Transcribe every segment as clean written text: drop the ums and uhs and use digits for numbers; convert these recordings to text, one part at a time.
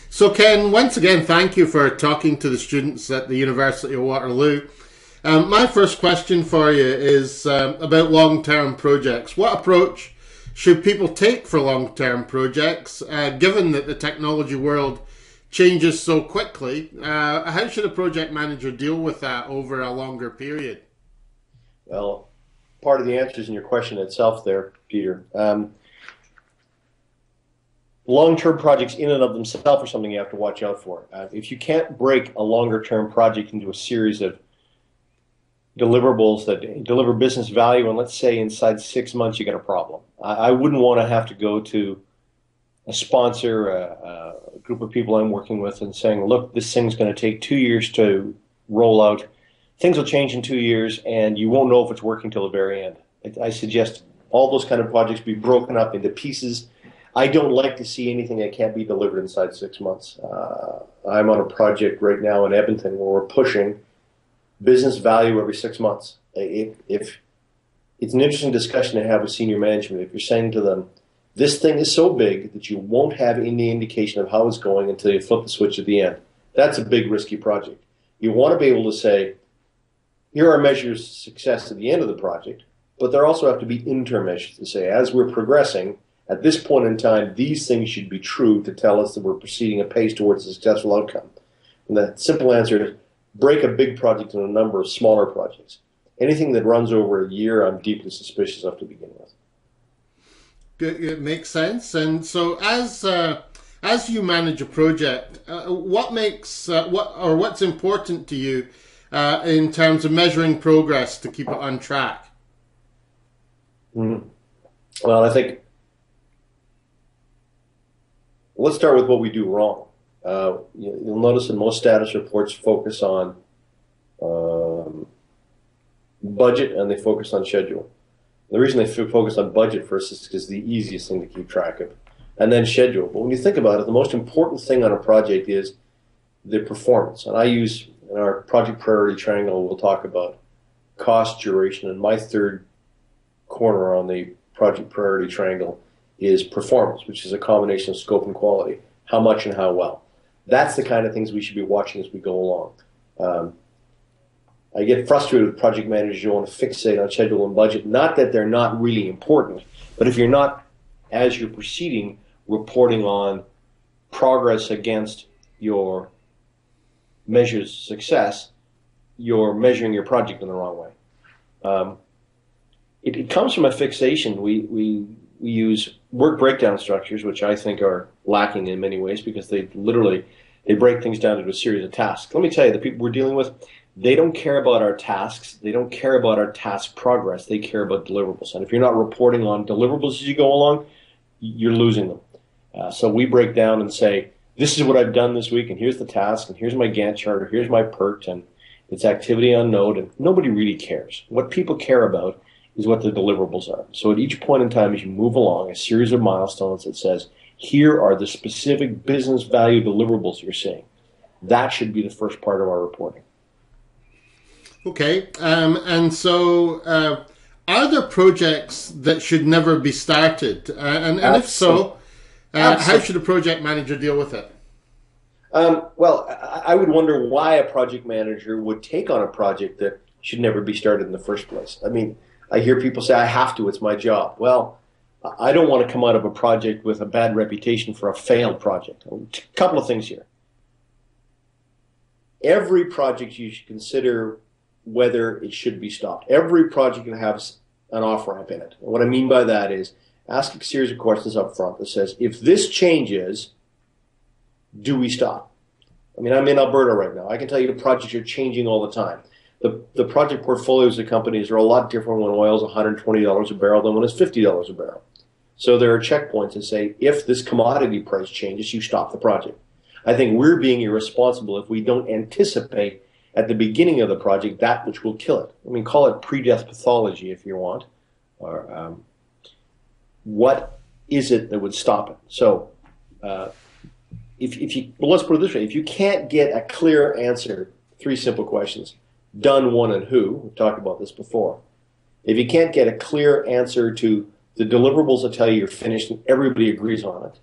So, Ken, once again, thank you for talking to the students at the University of Waterloo. My first question for you is about long-term projects. What approach should people take for long-term projects, given that the technology world changes so quickly? How should a project manager deal with that over a longer period? Well, part of the answer is in your question itself there, Peter. Long-term projects in and of themselves are something you have to watch out for. If you can't break a longer-term project into a series of deliverables that deliver business value, and let's say inside 6 months you got a problem, I wouldn't want to have to go to a sponsor, a group of people I'm working with, and saying, look, this thing's going to take 2 years to roll out. Things will change in 2 years, and you won't know if it's working till the very end. I suggest all those kind of projects be broken up into pieces. I don't like to see anything that can't be delivered inside 6 months. I'm on a project right now in Edmonton where we're pushing business value every 6 months. If it's an interesting discussion to have with senior management, if you're saying to them, this thing is so big that you won't have any indication of how it's going until you flip the switch at the end. That's a big, risky project. You want to be able to say, here are measures of success at the end of the project, but there also have to be interim measures to say, as we're progressing, at this point in time, these things should be true to tell us that we're proceeding apace towards a successful outcome. And the simple answer is break a big project into a number of smaller projects. Anything that runs over a year, I'm deeply suspicious of to begin with. It makes sense. And so, as you manage a project, what's important to you in terms of measuring progress to keep it on track? Well, I think let's start with what we do wrong. You'll notice that most status reports focus on budget and they focus on schedule. The reason they focus on budget first is because it's the easiest thing to keep track of, and then schedule. But when you think about it, the most important thing on a project is the performance. And I use, in our project priority triangle, we'll talk about cost, duration, and my third corner on the project priority triangle is performance, which is a combination of scope and quality, how much and how well. That's the kind of things we should be watching as we go along. I get frustrated with project managers who want to fixate on schedule and budget. Not that they're not really important, but if you're not, as you're proceeding, reporting on progress against your measures of success, you're measuring your project in the wrong way. It comes from a fixation. We use work breakdown structures, which I think are lacking in many ways because they break things down into a series of tasks. Let me tell you, the people we're dealing with, they don't care about our tasks. They don't care about our task progress. They care about deliverables. And if you're not reporting on deliverables as you go along, you're losing them. So we break down and say, this is what I've done this week, and here's the task, and here's my Gantt chart, or here's my PERT, and it's activity on node, and nobody really cares. What people care about is what the deliverables are. So at each point in time, as you move along, a series of milestones that says, here are the specific business value deliverables you're seeing. That should be the first part of our reporting. Okay, and so are there projects that should never be started? And if so, how should a project manager deal with it? Well, I would wonder why a project manager would take on a project that should never be started in the first place. I mean, I hear people say, I have to, it's my job. Well, I don't want to come out of a project with a bad reputation for a failed project. A couple of things here. Every project you should consider whether it should be stopped. Every project can have an off-ramp in it. And what I mean by that is ask a series of questions up front that says, if this changes, do we stop? I mean, I'm in Alberta right now. I can tell you the projects are changing all the time. The project portfolios of companies are a lot different when oil is $120 a barrel than when it's $50 a barrel. So there are checkpoints that say, if this commodity price changes, you stop the project. I think we're being irresponsible if we don't anticipate at the beginning of the project that which will kill it. I mean, call it pre-death pathology if you want. Or what is it that would stop it? So let's put it this way. If you can't get a clear answer, three simple questions, done, when, and who, we've talked about this before. If you can't get a clear answer to the deliverables that tell you you're finished and everybody agrees on it,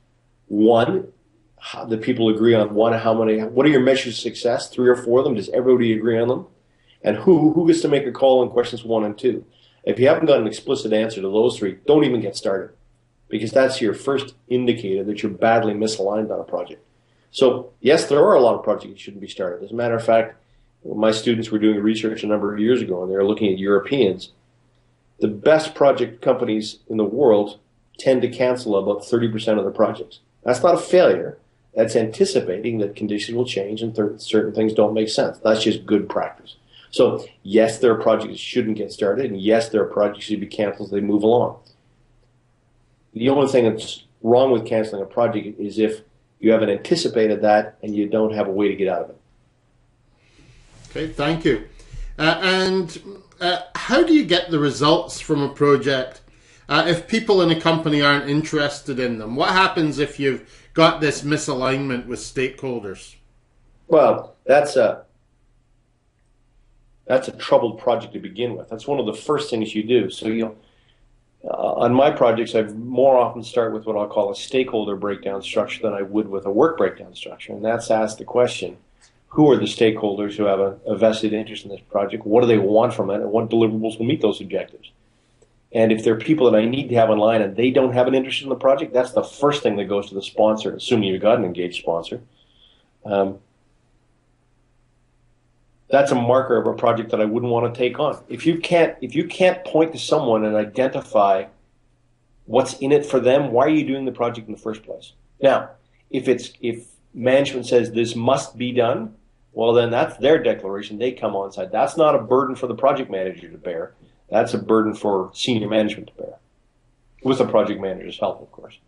one, the people agree on what are your measures of success? 3 or 4 of them. Does everybody agree on them? And who gets to make a call on questions 1 and 2? If you haven't got an explicit answer to those 3, don't even get started, because that's your first indicator that you're badly misaligned on a project. So yes, there are a lot of projects that shouldn't be started. As a matter of fact, my students were doing research a number of years ago, and they were looking at Europeans. The best project companies in the world tend to cancel about 30% of their projects. That's not a failure. That's anticipating that conditions will change and certain things don't make sense. That's just good practice. So yes, there are projects that shouldn't get started, and yes, there are projects that should be canceled as they move along. The only thing that's wrong with canceling a project is if you haven't anticipated that and you don't have a way to get out of it. Okay, thank you. How do you get the results from a project if people in a company aren't interested in them? What happens if you've got this misalignment with stakeholders? Well, that's a troubled project to begin with. That's one of the first things you do. So on my projects, I more often start with what I'll call a stakeholder breakdown structure than I would with a work breakdown structure. And that's ask the question, who are the stakeholders who have a vested interest in this project? What do they want from it? And what deliverables will meet those objectives? And if there are people that I need to have online and they don't have an interest in the project, that's the first thing that goes to the sponsor, assuming you've got an engaged sponsor. That's a marker of a project that I wouldn't want to take on. If you can't point to someone and identify what's in it for them, why are you doing the project in the first place? Now, if management says this must be done, well, then that's their declaration. They come on side. That's not a burden for the project manager to bear. That's a burden for senior management to bear, with the project manager's help, of course.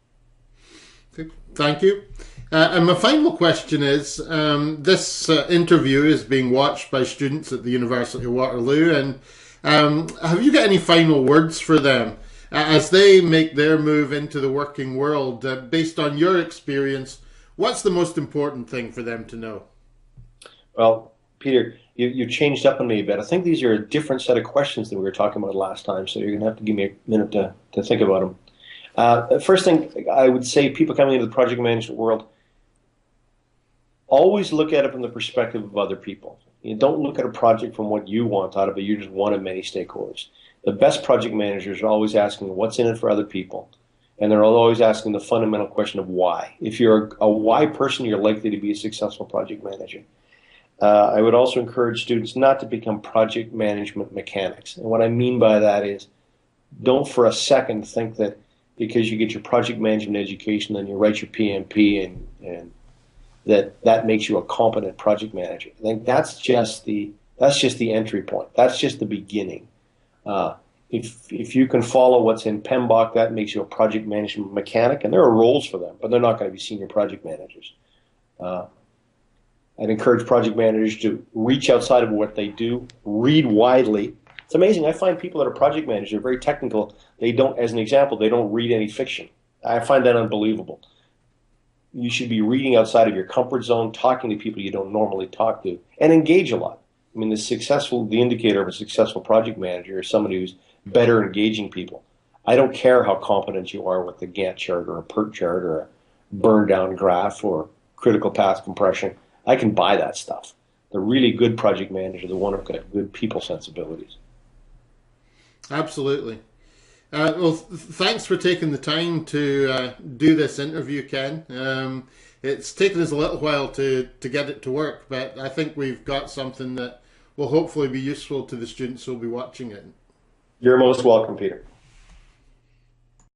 Thank you. And my final question is, this interview is being watched by students at the University of Waterloo, and have you got any final words for them as they make their move into the working world? Based on your experience, what's the most important thing for them to know? Well, Peter, you changed up on me a bit. I think these are a different set of questions than we were talking about last time, so you're going to have to give me a minute to think about them. The first thing I would say, people coming into the project management world, always look at it from the perspective of other people. You don't look at a project from what you want out of it. You're just one of many stakeholders. The best project managers are always asking what's in it for other people, and they're always asking the fundamental question of why. If you're a why person, you're likely to be a successful project manager. I would also encourage students not to become project management mechanics. And what I mean by that is, don't for a second think that because you get your project management education, then you write your PMP and that makes you a competent project manager. I think that's just the entry point. That's just the beginning. If you can follow what's in PMBOK, that makes you a project management mechanic, and there are roles for them, but they're not going to be senior project managers. I'd encourage project managers to reach outside of what they do, read widely. It's amazing. I find people that are project managers are very technical. They don't, as an example, they don't read any fiction. I find that unbelievable. You should be reading outside of your comfort zone, talking to people you don't normally talk to, and engage a lot. I mean, the indicator of a successful project manager is somebody who's better engaging people. I don't care how competent you are with the Gantt chart or a PERT chart or a burn down graph or critical path compression. I can buy that stuff. The really good project managers are the one who've got good people sensibilities. Absolutely. Well, thanks for taking the time to do this interview, Ken. It's taken us a little while to get it to work, but I think we've got something that will hopefully be useful to the students who will be watching it. You're most welcome, Peter.